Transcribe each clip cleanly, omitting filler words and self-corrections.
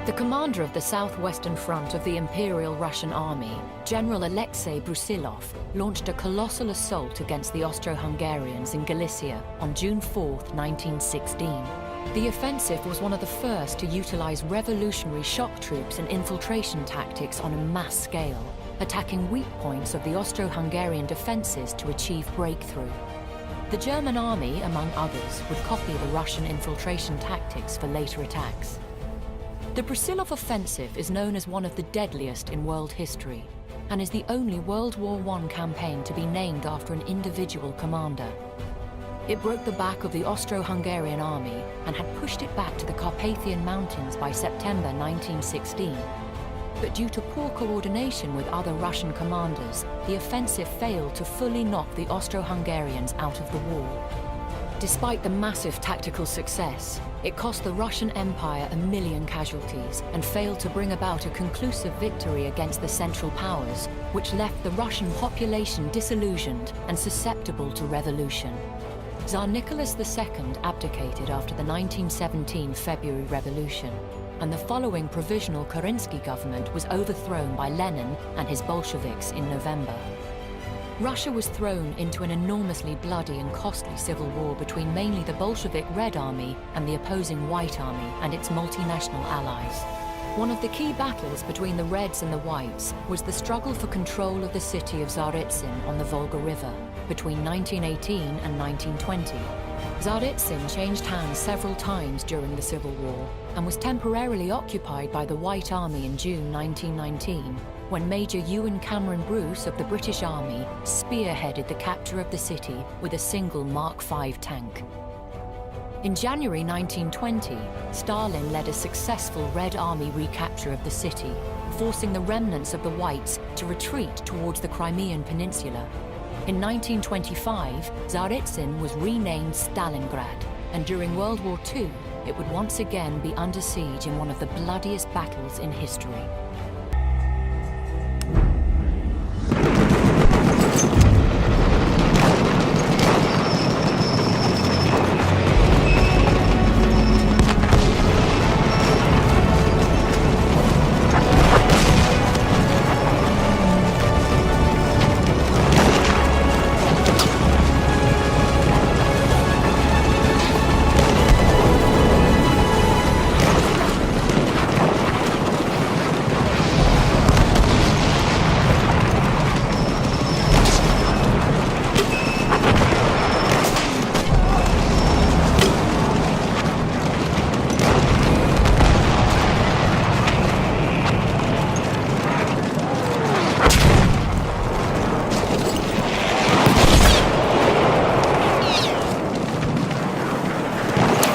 The commander of the southwestern front of the Imperial Russian Army, General Alexei Brusilov, launched a colossal assault against the Austro-Hungarians in Galicia on June 4, 1916. The offensive was one of the first to utilize revolutionary shock troops and infiltration tactics on a mass scale, attacking weak points of the Austro-Hungarian defenses to achieve breakthrough. The German army, among others, would copy the Russian infiltration tactics for later attacks. The Brusilov offensive is known as one of the deadliest in world history and is the only World War I campaign to be named after an individual commander. It broke the back of the Austro-Hungarian army and had pushed it back to the Carpathian Mountains by September 1916. But due to poor coordination with other Russian commanders, the offensive failed to fully knock the Austro-Hungarians out of the war. Despite the massive tactical success, it cost the Russian Empire 1 million casualties and failed to bring about a conclusive victory against the Central Powers, which left the Russian population disillusioned and susceptible to revolution. Tsar Nicholas II abdicated after the 1917 February Revolution, and the following provisional Kerensky government was overthrown by Lenin and his Bolsheviks in November. Russia was thrown into an enormously bloody and costly civil war between mainly the Bolshevik Red Army and the opposing White Army and its multinational allies. One of the key battles between the Reds and the Whites was the struggle for control of the city of Tsaritsyn on the Volga River between 1918 and 1920. Tsaritsyn changed hands several times during the Civil War and was temporarily occupied by the White Army in June 1919, when Major Ewan Cameron Bruce of the British Army spearheaded the capture of the city with a single Mark V tank. In January 1920, Stalin led a successful Red Army recapture of the city, forcing the remnants of the Whites to retreat towards the Crimean Peninsula. In 1925, Tsaritsyn was renamed Stalingrad, and during World War II, it would once again be under siege in one of the bloodiest battles in history.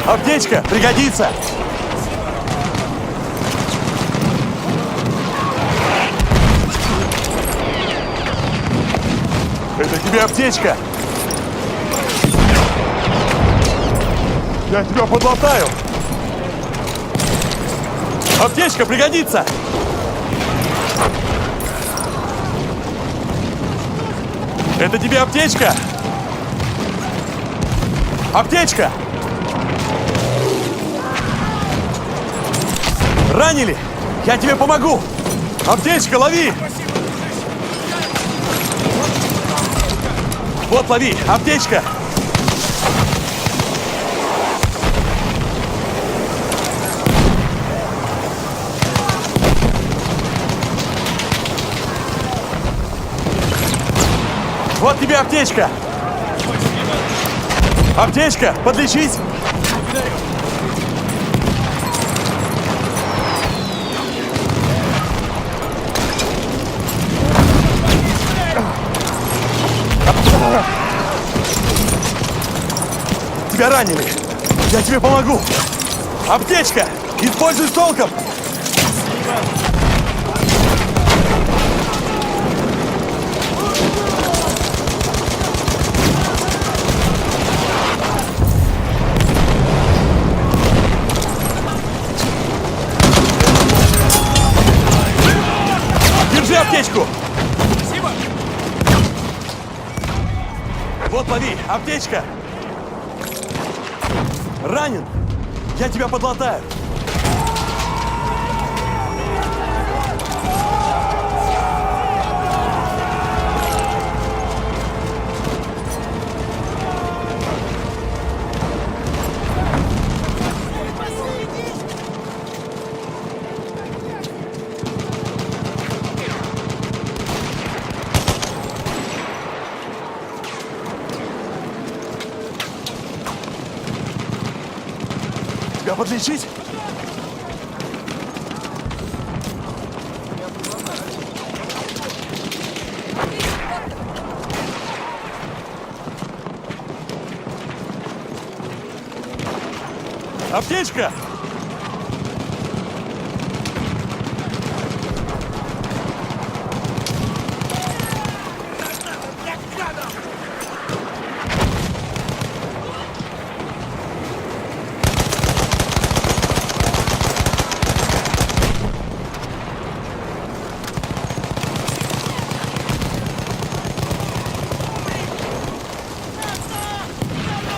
Аптечка пригодится! Это тебе аптечка! Я тебя подлатаю! Аптечка пригодится! Это тебе аптечка! Аптечка! Ранили? Я тебе помогу! Аптечка, лови! Вот, лови! Аптечка! Вот тебе аптечка! Аптечка, подлечись! Тебя ранили. Я тебе помогу. Аптечка! Используй с толком! Держи аптечку! Спасибо! Вот, лови! Аптечка! Ранен! Я тебя подлатаю! подлечить? Аптечка!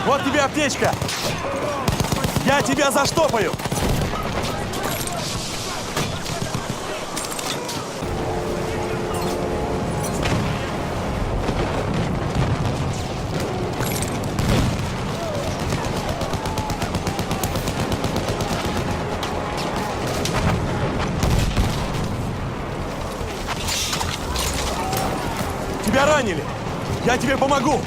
Вот тебе аптечка! Я тебя заштопаю! Тебя ранили! Я тебе помогу!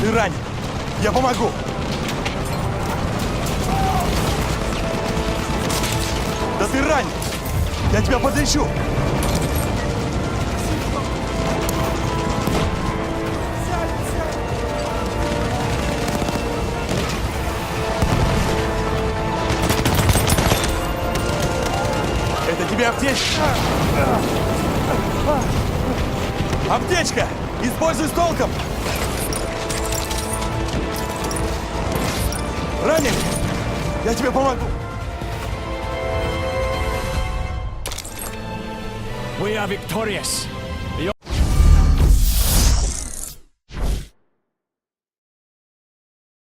Ты ранен! Я помогу! Да ты ранен! Я тебя подлечу! Это тебе аптечка! Аптечка! Используй с толком! Ранен! Я тебе помогу! We are victorious.